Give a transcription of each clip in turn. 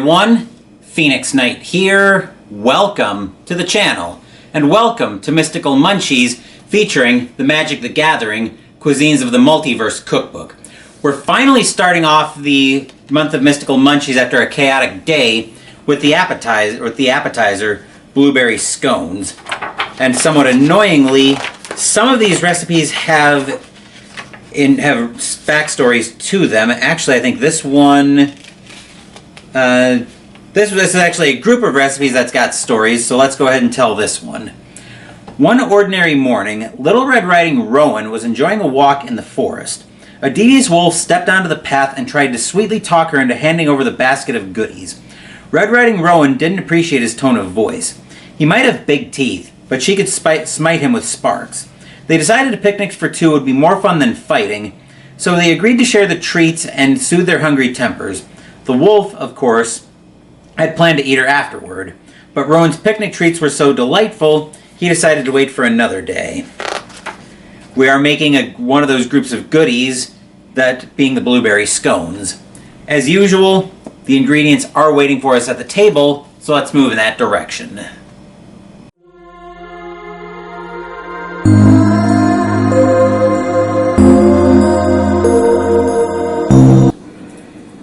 everyone, Phoenix Knight here. Welcome to the channel, and welcome to Mystical Munchies featuring the Magic the Gathering Cuisines of the Multiverse cookbook. We're finally starting off the month of Mystical Munchies after a chaotic day with the appetizer blueberry scones. And somewhat annoyingly, some of these recipes have backstories to them. Actually, I think this one, this is actually a group of recipes that's got stories, so let's go ahead and tell this one. One ordinary morning, Little Red Riding Rowan was enjoying a walk in the forest. A devious wolf stepped onto the path and tried to sweetly talk her into handing over the basket of goodies. Red Riding Rowan didn't appreciate his tone of voice. He might have big teeth, but she could smite him with sparks. They decided a picnic for two would be more fun than fighting, so they agreed to share the treats and soothe their hungry tempers. The wolf, of course, had planned to eat her afterward, but Rowan's picnic treats were so delightful, he decided to wait for another day. We are making one of those groups of goodies, that being the blueberry scones. As usual, the ingredients are waiting for us at the table, so let's move in that direction.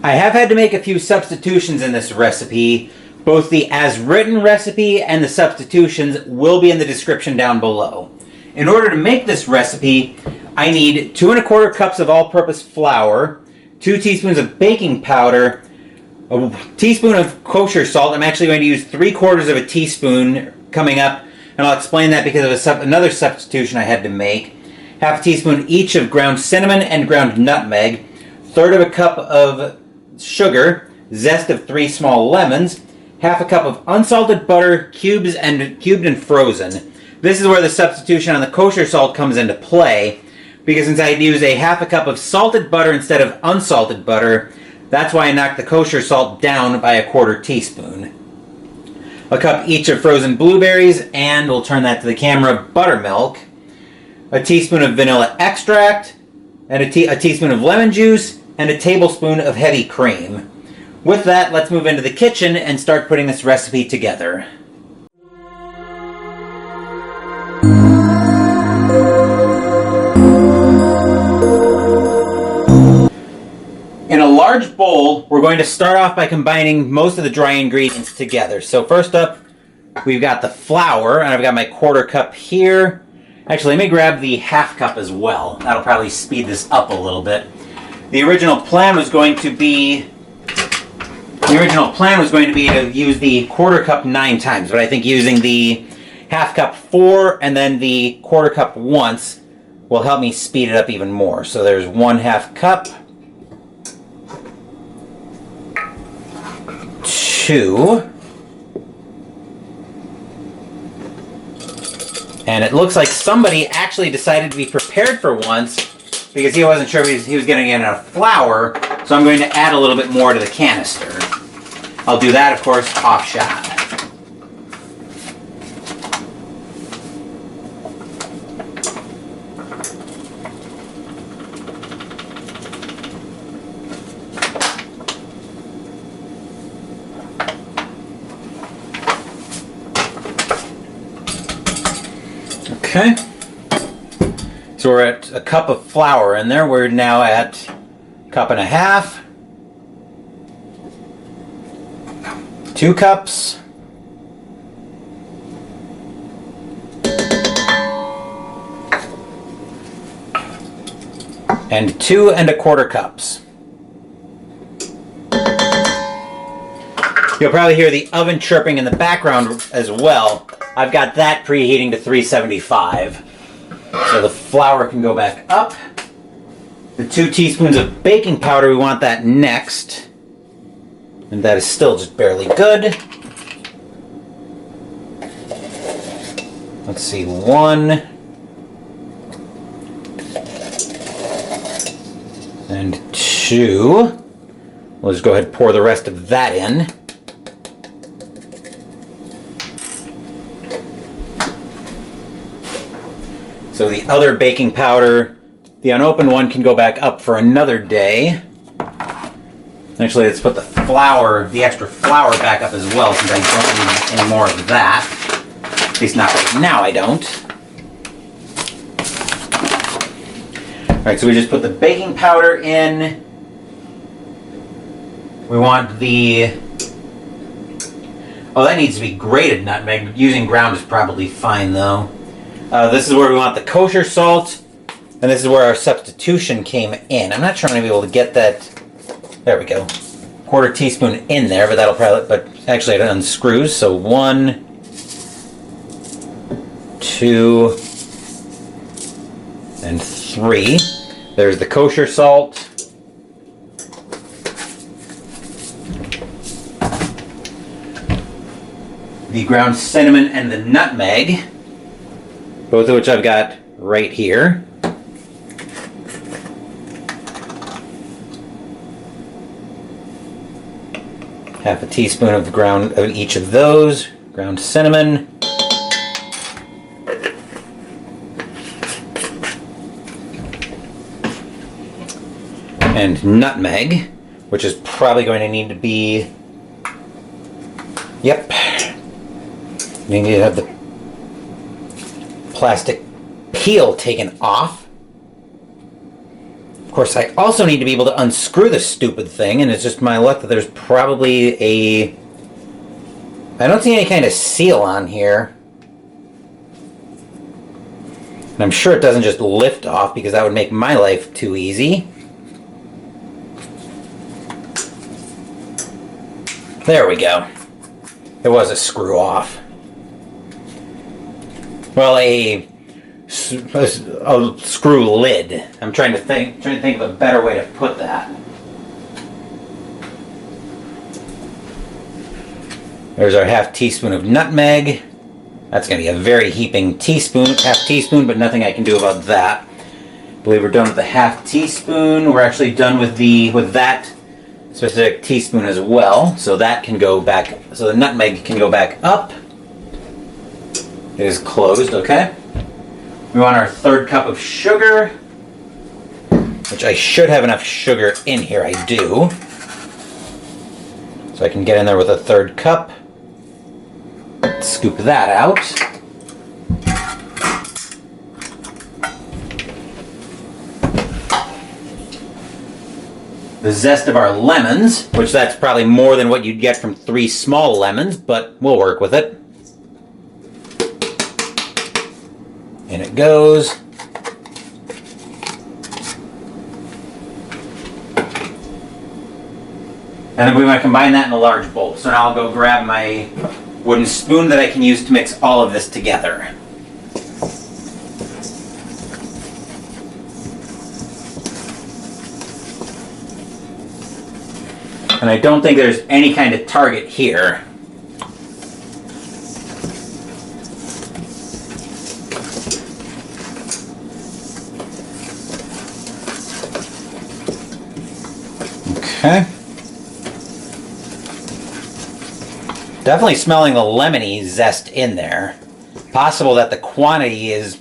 I have had to make a few substitutions in this recipe. Both the as written recipe and the substitutions will be in the description down below. In order to make this recipe, I need 2 1/4 cups of all-purpose flour, 2 teaspoons of baking powder, a teaspoon of kosher salt. I'm actually going to use 3/4 of a teaspoon coming up, and I'll explain that because of another substitution I had to make. Half a teaspoon each of ground cinnamon and ground nutmeg, 1/3 of a cup of sugar, zest of 3 small lemons, half a cup of unsalted butter, cubed and frozen. This is where the substitution on the kosher salt comes into play, because since I use a half a cup of salted butter instead of unsalted butter, that's why I knocked the kosher salt down by 1/4 teaspoon. A cup each of frozen blueberries, and we'll turn that to the camera, buttermilk, a teaspoon of vanilla extract, and a teaspoon of lemon juice, and a tablespoon of heavy cream. With that, let's move into the kitchen and start putting this recipe together. In a large bowl, we're going to start off by combining most of the dry ingredients together. So first up, we've got the flour, and I've got my 1/4 cup here. Actually, let me grab the 1/2 cup as well. That'll probably speed this up a little bit. The original plan was going to be to use the 1/4 cup 9 times, but I think using the 1/2 cup 4 and then the 1/4 cup once will help me speed it up even more. So there's 1/2 cup, 2, and it looks like somebody actually decided to be prepared for once, because he wasn't sure if he was getting enough flour, so I'm going to add a little bit more to the canister. I'll do that, of course, off shot. Okay. So we're at a cup of flour in there. We're now at 1.5 cups, 2 cups, and 2 1/4 cups. You'll probably hear the oven chirping in the background as well. I've got that preheating to 375. So the flour can go back up. The 2 teaspoons of baking powder, we want that next. And that is still just barely good. Let's see, 1. And 2. We'll just go ahead and pour the rest of that in. So the other baking powder, the unopened one, can go back up for another day. Actually, let's put the flour, the extra flour back up as well, since I don't need any more of that. At least not right now, I don't. Alright, so we just put the baking powder in. We want the... Oh, that needs to be grated nutmeg. Using ground is probably fine, though. This is where we want the kosher salt. And this is where our substitution came in. I'm not sure I'm going to be able to get that... There we go. 1/4 teaspoon in there, but that'll probably... But actually it unscrews. So 1, 2, and 3. There's the kosher salt. The ground cinnamon and the nutmeg. Both of which I've got right here. Half a teaspoon of each of those. Ground cinnamon. And nutmeg, which is probably going to need to be... Yep. You need to have the plastic peel taken off. Of course, I also need to be able to unscrew this stupid thing, and it's just my luck that there's probably a... I don't see any kind of seal on here. And I'm sure it doesn't just lift off, because that would make my life too easy. There we go. It was a screw off. Well, a screw lid. I'm trying to think of a better way to put that. There's our half teaspoon of nutmeg. That's going to be a very heaping half teaspoon, but nothing I can do about that. I believe we're done with the half teaspoon. We're actually done with that specific teaspoon as well. So that can go back, so the nutmeg can go back up. It is closed, okay? We want our 1/3 cup of sugar, which I should have enough sugar in here. I do. So I can get in there with a 1/3 cup. Scoop that out. The zest of our lemons, which that's probably more than what you'd get from 3 small lemons, but we'll work with it. In it goes. And then we want to combine that in a large bowl. So now I'll go grab my wooden spoon that I can use to mix all of this together. And I don't think there's any kind of target here. Okay. Definitely smelling the lemony zest in there. Possible that the quantity is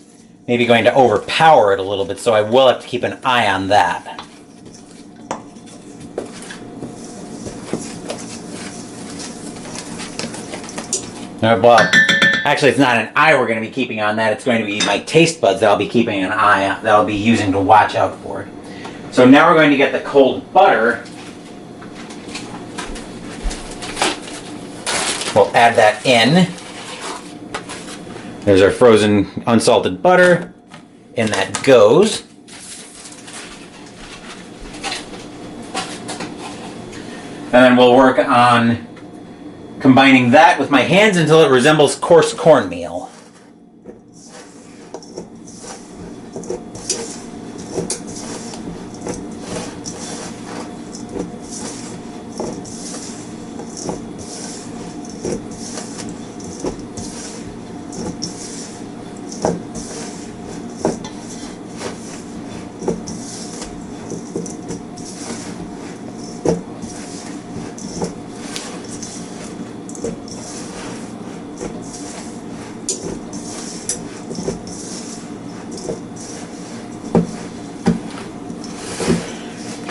maybe going to overpower it a little bit, so I will have to keep an eye on that. Well, actually it's not an eye we're going to be keeping on that, it's going to be my taste buds that I'll be keeping an eye on, that I'll be using to watch out for it. So now we're going to get the cold butter. We'll add that in. There's our frozen unsalted butter. In that goes. And then we'll work on combining that with my hands until it resembles coarse cornmeal.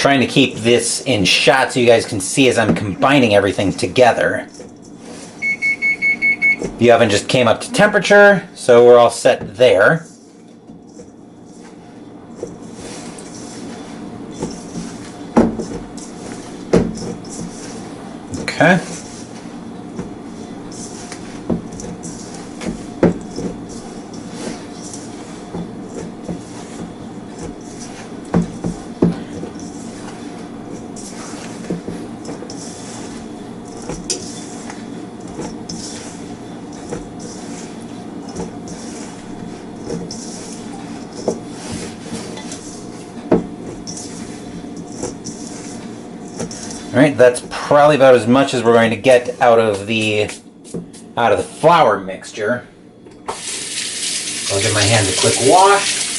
trying to keep this in shot so you guys can see as I'm combining everything together. The oven just came up to temperature, so we're all set there. Okay. Alright, that's probably about as much as we're going to get out of the flour mixture. I'll give my hands a quick wash.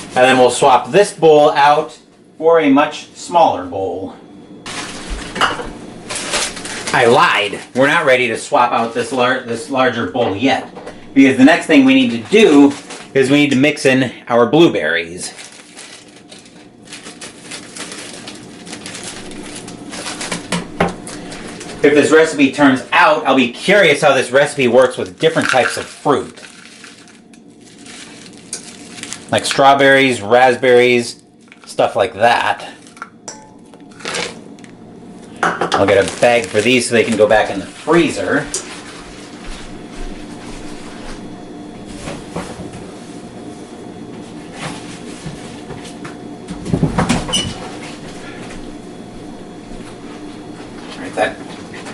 And then we'll swap this bowl out for a much smaller bowl. I lied. We're not ready to swap out this larger bowl yet. Because the next thing we need to do is we need to mix in our blueberries. If this recipe turns out, I'll be curious how this recipe works with different types of fruit. Like strawberries, raspberries, stuff like that. I'll get a bag for these so they can go back in the freezer.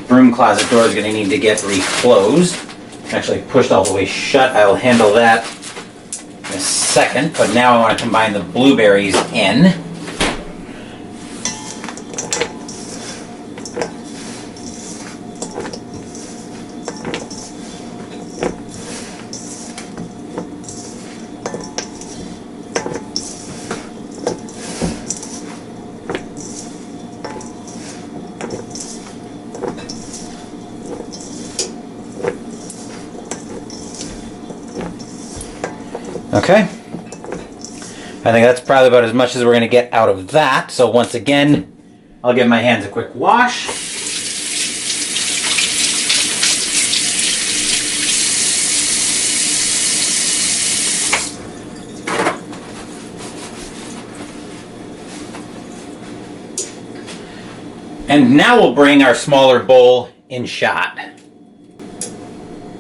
Broom closet door is going to need to get reclosed. Actually pushed all the way shut. I'll handle that in a second, but now I want to combine the blueberries in. Okay, I think that's probably about as much as we're going to get out of that. So once again, I'll give my hands a quick wash. And now we'll bring our smaller bowl in shot.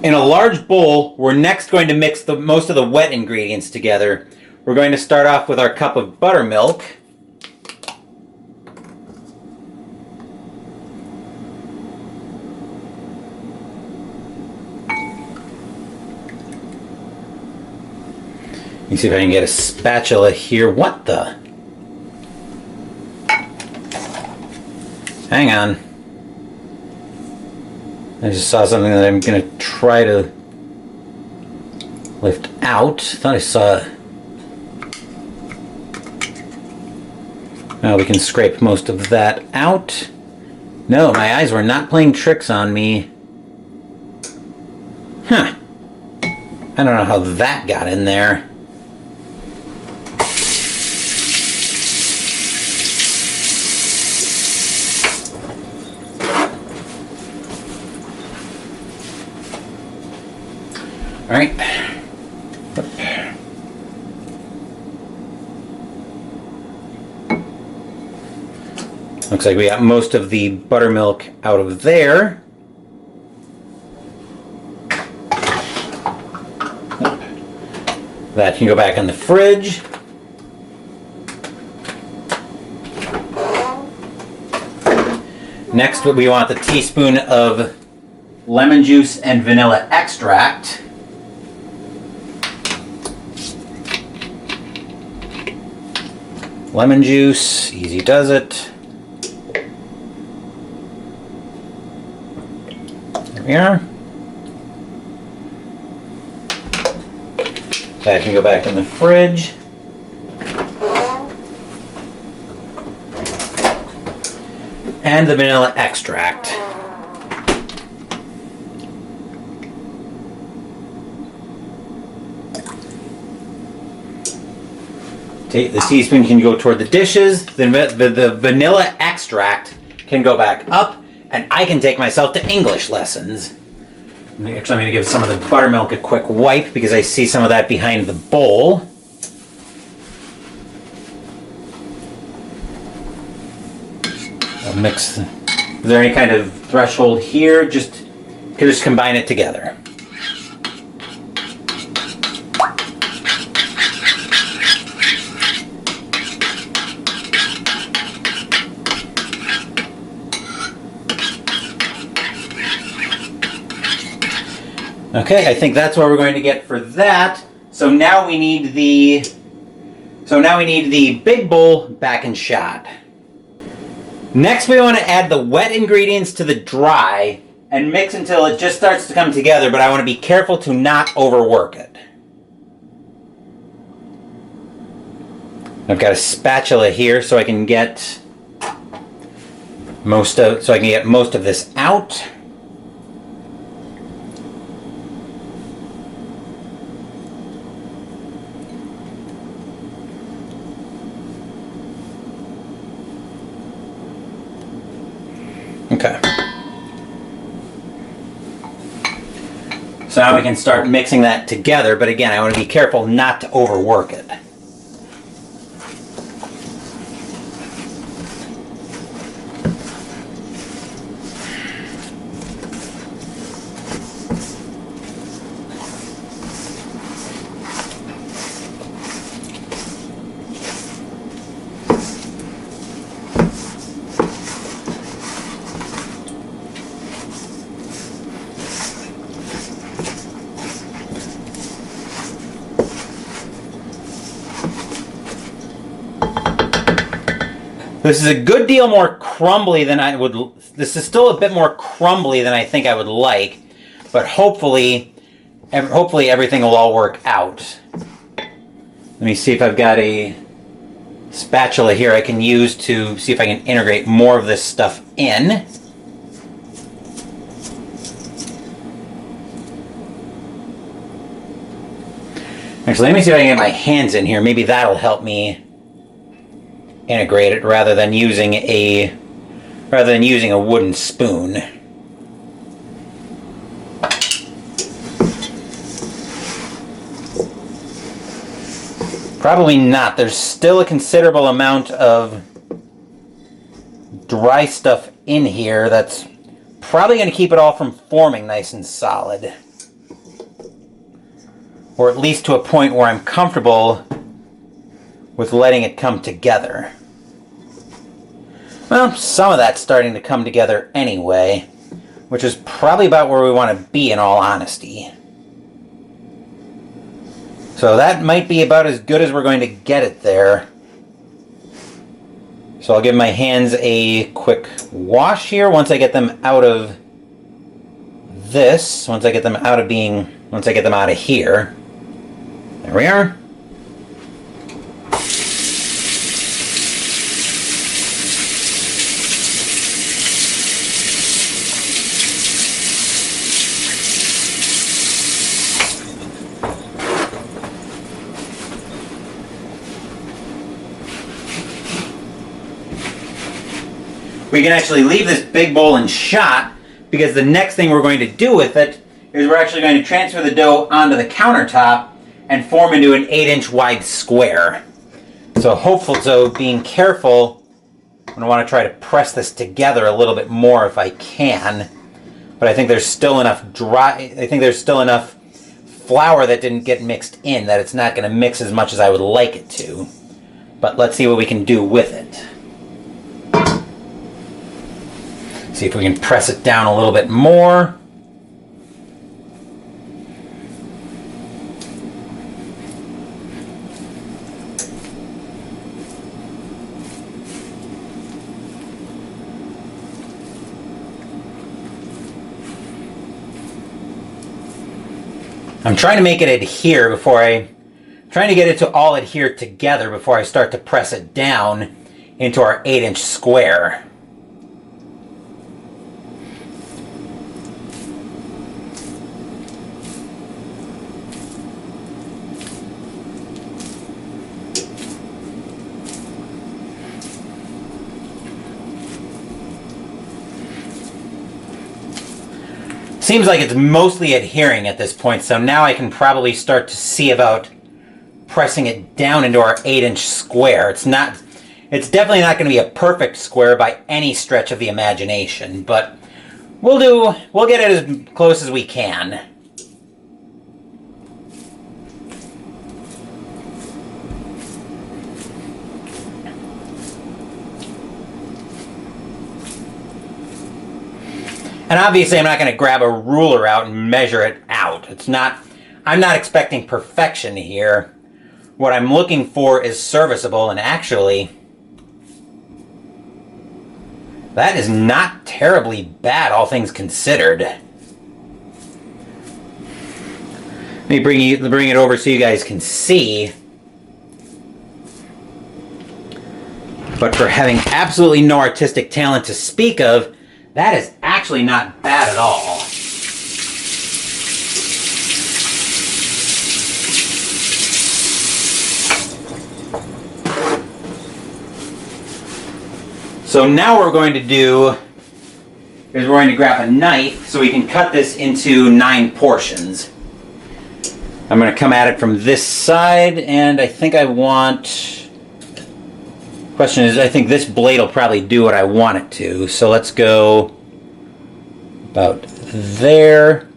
In a large bowl, we're next going to mix most of the wet ingredients together. We're going to start off with our cup of buttermilk. Let me see if I can get a spatula here. What the? Hang on. I just saw something that I'm going to try to lift out. Thought I saw... Well, we can scrape most of that out. No, my eyes were not playing tricks on me. Huh. I don't know how that got in there. All right. Looks like we got most of the buttermilk out of there. That can go back in the fridge. Next, we want the teaspoon of lemon juice and vanilla extract. Lemon juice, easy does it. There we are. That can go back in the fridge. And the vanilla extract. The teaspoon can go toward the dishes, the vanilla extract can go back up, and I can take myself to English lessons. Actually, I'm going to give some of the buttermilk a quick wipe because I see some of that behind the bowl. I'll mix. Is there any kind of threshold here? Just combine it together. Okay, I think that's what we're going to get for that. So now we need the big bowl back in shot. Next, we want to add the wet ingredients to the dry and mix until it just starts to come together, but I want to be careful to not overwork it. I've got a spatula here so I can get most of this out. Okay. So now we can start mixing that together, but again, I want to be careful not to overwork it. This is a good deal more crumbly than I would. This is still a bit more crumbly than I think I would like, but hopefully everything will all work out. Let me see if I've got a spatula here I can use to see if I can integrate more of this stuff in. Actually, let me see if I can get my hands in here. Maybe that'll help me integrate it rather than using a wooden spoon. Probably not. There's still a considerable amount of dry stuff in here that's probably going to keep it all from forming nice and solid. Or at least to a point where I'm comfortable with letting it come together. Well, some of that's starting to come together anyway, which is probably about where we want to be in all honesty. So that might be about as good as we're going to get it there. So I'll give my hands a quick wash here once I get them out of this, once I get them out of here. There we are. We can actually leave this big bowl in shot because the next thing we're going to do with it is we're actually going to transfer the dough onto the countertop and form into an 8-inch wide square. So being careful, I'm going to want to try to press this together a little bit more if I can. But I think there's still enough flour that didn't get mixed in that it's not going to mix as much as I would like it to. But let's see what we can do with it. See if we can press it down a little bit more. I'm trying to make it adhere trying to get it to all adhere together before I start to press it down into our 8-inch square. Seems like it's mostly adhering at this point, so now I can probably start to see about pressing it down into our 8-inch square. It's definitely not going to be a perfect square by any stretch of the imagination, but we'll get it as close as we can. And obviously I'm not going to grab a ruler out and measure it out. I'm not expecting perfection here. What I'm looking for is serviceable, and actually, that is not terribly bad, all things considered. Let me bring it over so you guys can see. But for having absolutely no artistic talent to speak of, that is actually not bad at all. So now what we're going to do is we're going to grab a knife so we can cut this into 9 portions. I'm going to come at it from this side, and I think question is, I think this blade will probably do what I want it to. So let's go about there.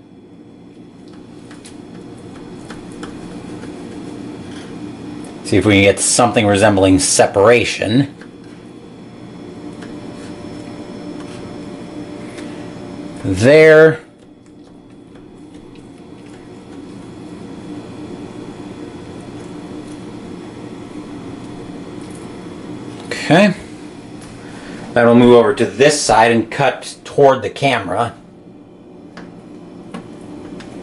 See if we can get something resembling separation. There. Okay. Then we'll move over to this side and cut toward the camera.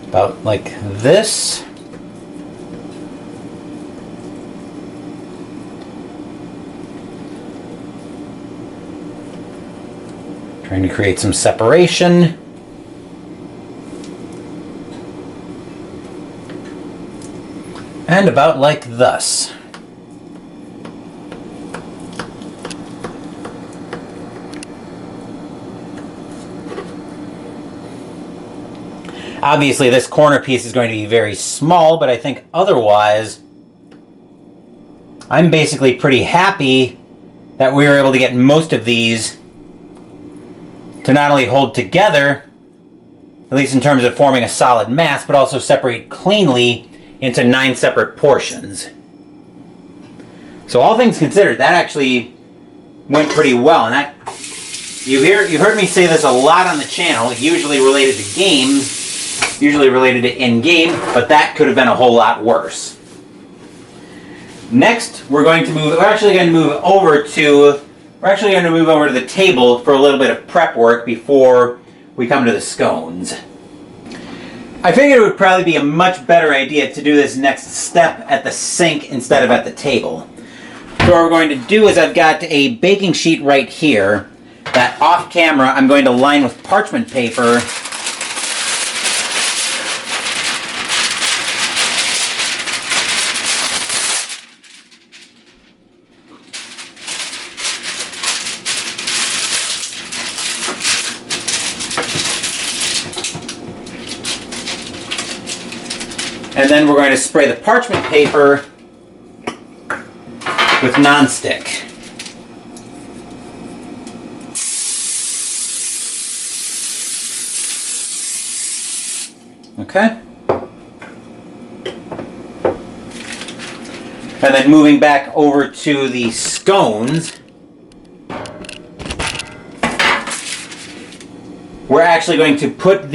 About like this. Trying to create some separation. And about like thus. Obviously, this corner piece is going to be very small, but I think otherwise, I'm basically pretty happy that we were able to get most of these to not only hold together, at least in terms of forming a solid mass, but also separate cleanly into 9 separate portions. So all things considered, that actually went pretty well. And you've heard me say this a lot on the channel, usually related to games, usually related to in-game, but that could have been a whole lot worse. Next, we're actually going to move over to the table for a little bit of prep work before we come to the scones. I figured it would probably be a much better idea to do this next step at the sink instead of at the table. So what we're going to do is I've got a baking sheet right here that off camera I'm going to line with parchment paper . And then we're going to spray the parchment paper with nonstick. Okay. And then moving back over to the scones, we're actually going to put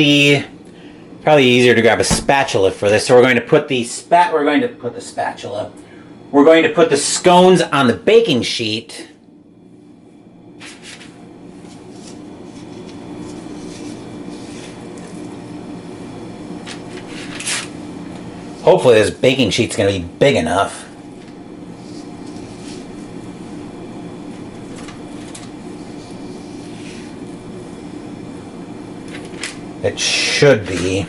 probably easier to grab a spatula for this. So we're going to put the spatula. We're going to put the scones on the baking sheet. Hopefully this baking sheet's going to be big enough. It should be.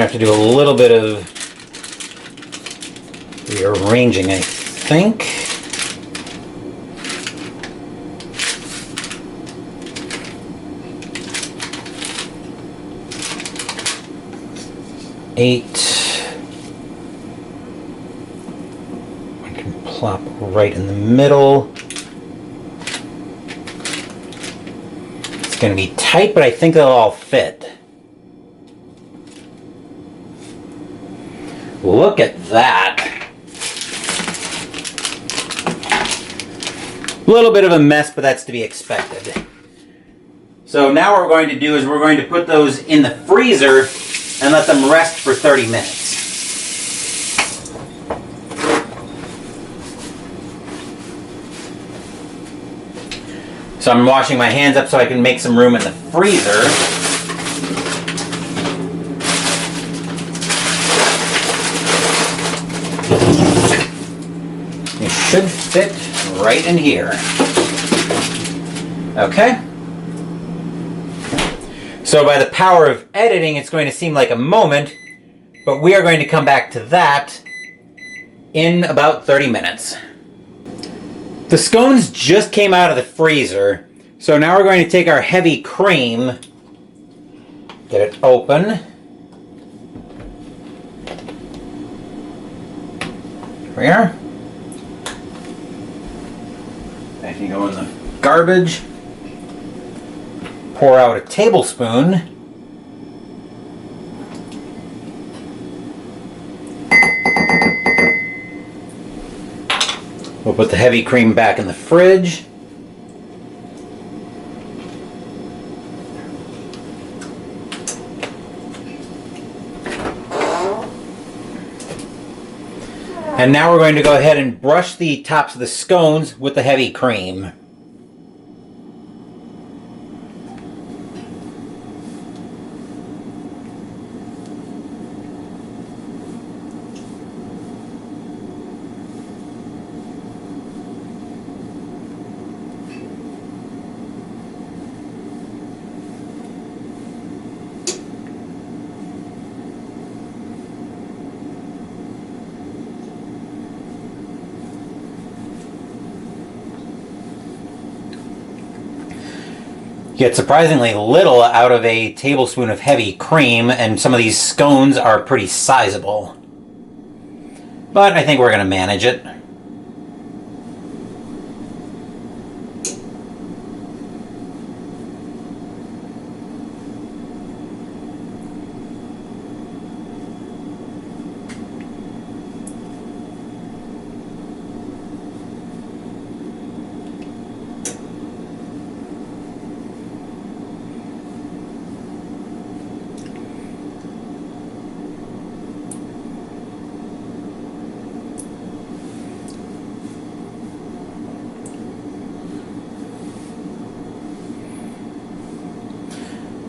have to do a little bit of rearranging, I think. I can plop right in the middle. It's going to be tight, but I think they'll all fit. Look at that. A little bit of a mess, but that's to be expected. So now what we're going to do is we're going to put those in the freezer and let them rest for 30 minutes. So I'm washing my hands up so I can make some room in the freezer. It should fit right in here. Okay. So by the power of editing, it's going to seem like a moment, but we are going to come back to that in about 30 minutes. The scones just came out of the freezer, so now we're going to take our heavy cream, get it open. Here we are. That can go in the garbage. Pour out a tablespoon. We'll put the heavy cream back in the fridge. And now we're going to go ahead and brush the tops of the scones with the heavy cream. Get surprisingly little out of a tablespoon of heavy cream, and some of these scones are pretty sizable. But I think we're going to manage it.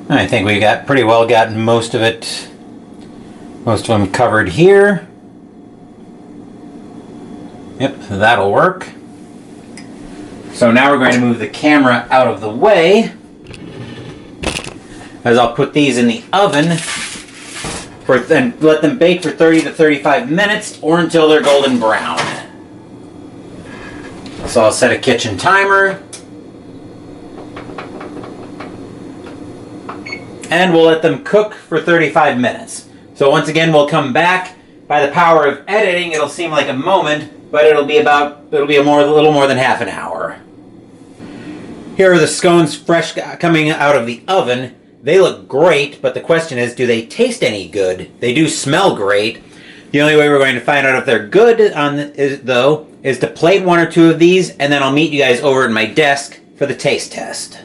I think we got pretty well gotten most of them covered here. Yep, that'll work. So now we're going to move the camera out of the way, as I'll put these in the oven and let them bake for 30 to 35 minutes or until they're golden brown. So I'll set a kitchen timer. And we'll let them cook for 35 minutes. So once again, we'll come back. By the power of editing, it'll seem like a moment, but it'll be a little more than half an hour. Here are the scones fresh coming out of the oven. They look great, but the question is, do they taste any good? They do smell great. The only way we're going to find out if they're good is to plate one or two of these, and then I'll meet you guys over at my desk for the taste test.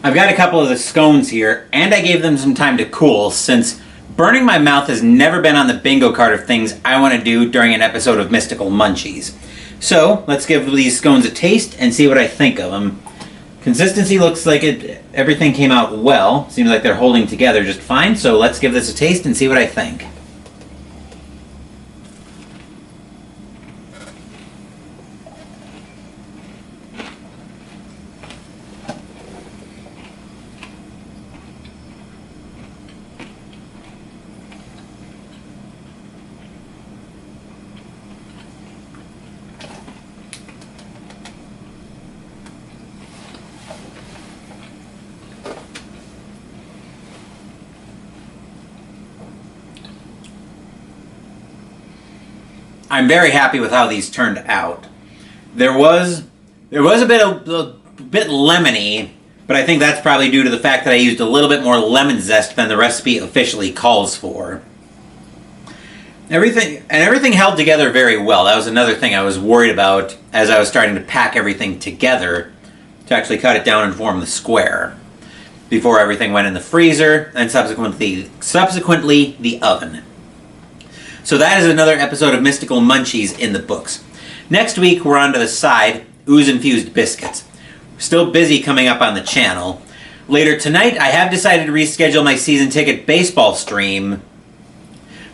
I've got a couple of the scones here, and I gave them some time to cool, since burning my mouth has never been on the bingo card of things I want to do during an episode of Mystical Munchies. So, let's give these scones a taste and see what I think of them. Consistency looks like everything came out well. Seems like they're holding together just fine, so let's give this a taste and see what I think. I'm very happy with how these turned out. There was a bit lemony, but I think that's probably due to the fact that I used a little bit more lemon zest than the recipe officially calls for. Everything held together very well. That was another thing I was worried about as I was starting to pack everything together to actually cut it down and form the square before everything went in the freezer and subsequently the oven. So that is another episode of Mystical Munchies in the books. Next week we're on to the side, ooze-infused biscuits. We're still busy coming up on the channel. Later tonight I have decided to reschedule my season ticket baseball stream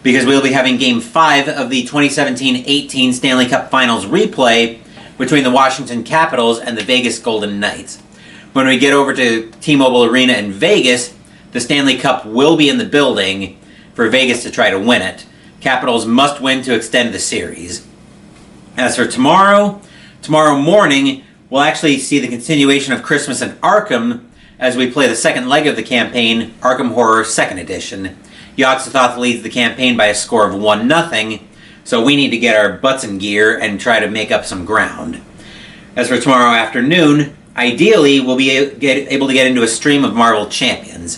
because we'll be having Game 5 of the 2017-18 Stanley Cup Finals replay between the Washington Capitals and the Vegas Golden Knights. When we get over to T-Mobile Arena in Vegas, the Stanley Cup will be in the building for Vegas to try to win it. Capitals must win to extend the series. As for tomorrow morning, we'll actually see the continuation of Christmas in Arkham as we play the second leg of the campaign, Arkham Horror 2nd Edition. Yogg-Sothoth leads the campaign by a score of 1-0, so we need to get our butts in gear and try to make up some ground. As for tomorrow afternoon, ideally we'll be able to get into a stream of Marvel Champions.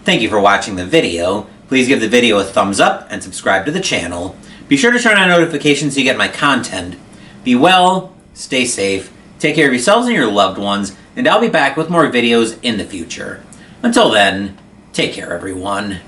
Thank you for watching the video. Please give the video a thumbs up and subscribe to the channel. Be sure to turn on notifications so you get my content. Be well, stay safe, take care of yourselves and your loved ones, and I'll be back with more videos in the future. Until then, take care everyone.